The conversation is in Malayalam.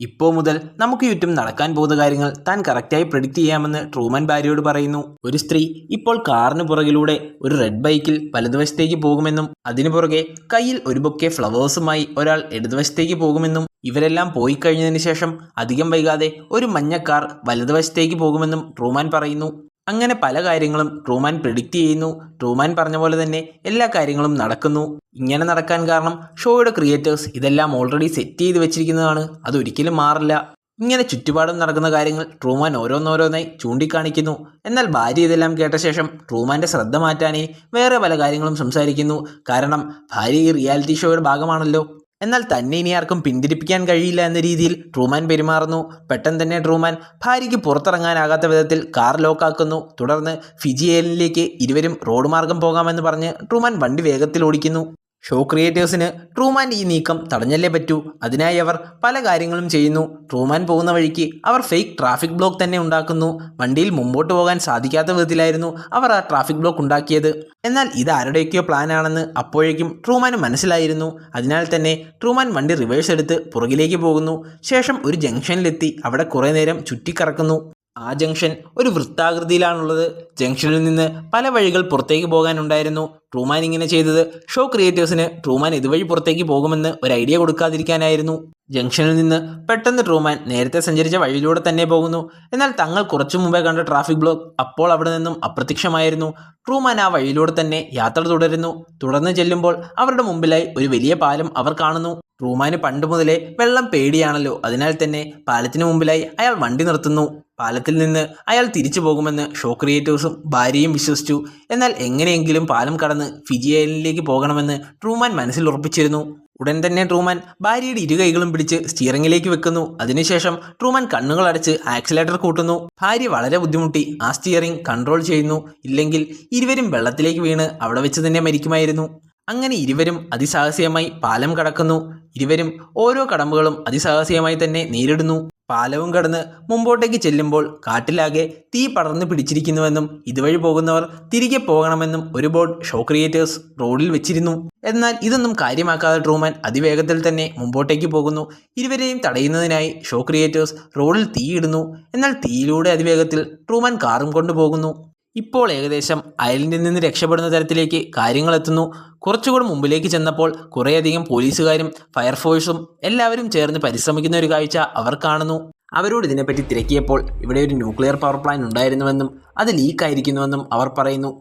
ഇപ്പോൾ മുതൽ നമുക്ക് ചുറ്റും നടക്കാൻ പോകുന്ന കാര്യങ്ങൾ താൻ കറക്റ്റായി പ്രെഡിക്റ്റ് ചെയ്യാമെന്ന് ട്രൂമാൻ ഭാര്യയോട് പറയുന്നു. ഒരു സ്ത്രീ ഇപ്പോൾ കാറിന് പുറകിലൂടെ ഒരു റെഡ് ബൈക്കിൽ വലതുവശത്തേക്ക് പോകുമെന്നും അതിനു പുറകെ കയ്യിൽ ഒരു ബൊക്കെ ഫ്ലവേഴ്സുമായി ഒരാൾ ഇടതുവശത്തേക്ക് പോകുമെന്നും ഇവരെല്ലാം പോയി കഴിഞ്ഞതിന് ശേഷം അധികം വൈകാതെ ഒരു മഞ്ഞ കാർ വലതുവശത്തേക്ക് പോകുമെന്നും ട്രൂമാൻ പറയുന്നു. അങ്ങനെ പല കാര്യങ്ങളും ട്രൂമാൻ പ്രെഡിക്റ്റ് ചെയ്യുന്നു. ട്രൂമാൻ പറഞ്ഞ പോലെ തന്നെ എല്ലാ കാര്യങ്ങളും നടക്കുന്നു. ഇങ്ങനെ നടക്കാൻ കാരണം ഷോയുടെ ക്രിയേറ്റേഴ്സ് ഇതെല്ലാം ഓൾറെഡി സെറ്റ് ചെയ്ത് വെച്ചിരിക്കുന്നതാണ്. അതൊരിക്കലും മാറില്ല. ഇങ്ങനെ ചുറ്റുപാടും നടക്കുന്ന കാര്യങ്ങൾ ട്രൂമാൻ ഓരോന്നോരോന്നായി ചൂണ്ടിക്കാണിക്കുന്നു. എന്നാൽ ഭാര്യ ഇതെല്ലാം കേട്ട ശേഷം ട്രൂമാൻ്റെ ശ്രദ്ധ മാറ്റാനായി വേറെ പല കാര്യങ്ങളും സംസാരിക്കുന്നു. കാരണം ഭാര്യ ഈ റിയാലിറ്റി ഷോയുടെ ഭാഗമാണല്ലോ. എന്നാൽ തന്നെ ഇനി ആർക്കും പിന്തിരിപ്പിക്കാൻ കഴിയില്ല എന്ന രീതിയിൽ ട്രൂമാൻ പെരുമാറുന്നു. പെട്ടെന്ന് തന്നെ ട്രൂമാൻ ഭാര്യയ്ക്ക് പുറത്തിറങ്ങാനാകാത്ത വിധത്തിൽ കാർ ലോക്കാക്കുന്നു. തുടർന്ന് ഫിജി ഐലൻഡിലേക്ക് ഇരുവരും റോഡ് മാർഗം പോകാമെന്ന് പറഞ്ഞ് ട്രൂമാൻ വണ്ടി വേഗത്തിൽ ഓടിക്കുന്നു. ഷോ ക്രിയേറ്റേഴ്സിന് ട്രൂമാൻ്റെ ഈ നീക്കം തടഞ്ഞല്ലേ പറ്റൂ. അതിനായി അവർ പല കാര്യങ്ങളും ചെയ്യുന്നു. ട്രൂമാൻ പോകുന്ന വഴിക്ക് അവർ ഫേക്ക് ട്രാഫിക് ബ്ലോക്ക് തന്നെ ഉണ്ടാക്കുന്നു. വണ്ടിയിൽ മുമ്പോട്ട് പോകാൻ സാധിക്കാത്ത വിധത്തിലായിരുന്നു അവർ ആ ട്രാഫിക് ബ്ലോക്ക് ഉണ്ടാക്കിയത്. എന്നാൽ ഇത് ആരുടെയൊക്കെയോ പ്ലാനാണെന്ന് അപ്പോഴേക്കും ട്രൂമാന് മനസ്സിലായിരുന്നു. അതിനാൽ തന്നെ ട്രൂമാൻ വണ്ടി റിവേഴ്സ് എടുത്ത് പുറകിലേക്ക് പോകുന്നു. ശേഷം ഒരു ജംഗ്ഷനിലെത്തി അവിടെ കുറേ നേരം ചുറ്റിക്കറക്കുന്നു. ആ ജംഗ്ഷൻ ഒരു വൃത്താകൃതിയിലാണുള്ളത്. ജംഗ്ഷനിൽ നിന്ന് പല വഴികൾ പുറത്തേക്ക് പോകാനുണ്ടായിരുന്നു. ട്രൂമാൻ ഇങ്ങനെ ചെയ്തത് ഷോ ക്രിയേറ്റേഴ്സിന് ട്രൂമാൻ ഇതുവഴി പുറത്തേക്ക് പോകുമെന്ന് ഒരു ഐഡിയ കൊടുക്കാതിരിക്കാനായിരുന്നു. ജംഗ്ഷനിൽ നിന്ന് പെട്ടെന്ന് ട്രൂമാൻ നേരത്തെ സഞ്ചരിച്ച വഴിയിലൂടെ തന്നെ പോകുന്നു. എന്നാൽ തങ്ങൾ കുറച്ചു മുമ്പേ കണ്ട ട്രാഫിക് ബ്ലോക്ക് അപ്പോൾ അവിടെ നിന്നും അപ്രത്യക്ഷമായിരുന്നു. ട്രൂമാൻ ആ വഴിയിലൂടെ തന്നെ യാത്ര തുടരുന്നു. തുടർന്ന് ചെല്ലുമ്പോൾ അവരുടെ മുമ്പിലായി ഒരു വലിയ പാലം അവർ കാണുന്നു. ട്രൂമാന് പണ്ട് മുതലേ വെള്ളം പേടിയാണല്ലോ. അതിനാൽ തന്നെ പാലത്തിന് മുമ്പിലായി അയാൾ വണ്ടി നിർത്തുന്നു. പാലത്തിൽ നിന്ന് അയാൾ തിരിച്ചു പോകുമെന്ന് ഷോ ക്രിയേറ്റേഴ്സും ഭാര്യയും വിശ്വസിച്ചു. എന്നാൽ എങ്ങനെയെങ്കിലും പാലം കടന്ന് ഫിജി ഐലൻഡിലേക്ക് പോകണമെന്ന് ട്രൂമാൻ മനസ്സിൽ ഉറപ്പിച്ചിരുന്നു. ഉടൻ തന്നെ ട്രൂമാൻ ഭാര്യയുടെ ഇരു കൈകളും പിടിച്ച് സ്റ്റിയറിംഗിലേക്ക് വെക്കുന്നു. അതിനുശേഷം ട്രൂമാൻ കണ്ണുകൾ അടച്ച് ആക്സിലേറ്റർ കൂട്ടുന്നു. ഭാര്യ വളരെ ബുദ്ധിമുട്ടി ആ സ്റ്റിയറിംഗ് കൺട്രോൾ ചെയ്യുന്നു. ഇല്ലെങ്കിൽ ഇരുവരും വെള്ളത്തിലേക്ക് വീണ് അവിടെ വെച്ച് തന്നെ മരിക്കുമായിരുന്നു. അങ്ങനെ ഇരുവരും അതിസാഹസികമായി പാലം കടക്കുന്നു. ഇരുവരും ഓരോ കടമ്പകളും അതിസാഹസികമായി തന്നെ നേരിടുന്നു. പാലവും കടന്ന് മുമ്പോട്ടേക്ക് ചെല്ലുമ്പോൾ കാട്ടിലാകെ തീ പടർന്നു പിടിച്ചിരിക്കുന്നുവെന്നും ഇതുവഴി പോകുന്നവർ തിരികെ പോകണമെന്നും ഒരു ബോർഡ് ഷോ ക്രിയേറ്റേഴ്സ് റോഡിൽ വെച്ചിരുന്നു. എന്നാൽ ഇതൊന്നും കാര്യമാക്കാതെ ട്രൂമാൻ അതിവേഗത്തിൽ തന്നെ മുമ്പോട്ടേക്ക് പോകുന്നു. ഇരുവരെയും തടയുന്നതിനായി ഷോ ക്രിയേറ്റേഴ്സ് റോഡിൽ തീയിടുന്നു. എന്നാൽ തീയിലൂടെ അതിവേഗത്തിൽ ട്രൂമാൻ കാറും കൊണ്ടുപോകുന്നു. ഇപ്പോൾ ഏകദേശം ഐലൻഡിൽ നിന്ന് രക്ഷപ്പെടുന്ന തരത്തിലേക്ക് കാര്യങ്ങൾ എത്തുന്നു. കുറച്ചുകൂടി മുമ്പിലേക്ക് ചെന്നപ്പോൾ കുറേയധികം പോലീസുകാരും ഫയർഫോഴ്സും എല്ലാവരും ചേർന്ന് പരിശ്രമിക്കുന്ന ഒരു കാഴ്ച അവർ കാണുന്നു. അവരോട് ഇതിനെപ്പറ്റി തിരക്കിയപ്പോൾ ഇവിടെ ഒരു ന്യൂക്ലിയർ പവർ പ്ലാന്റ് ഉണ്ടായിരുന്നുവെന്നും അത് ലീക്കായിരിക്കുന്നുവെന്നും അവർ പറയുന്നു.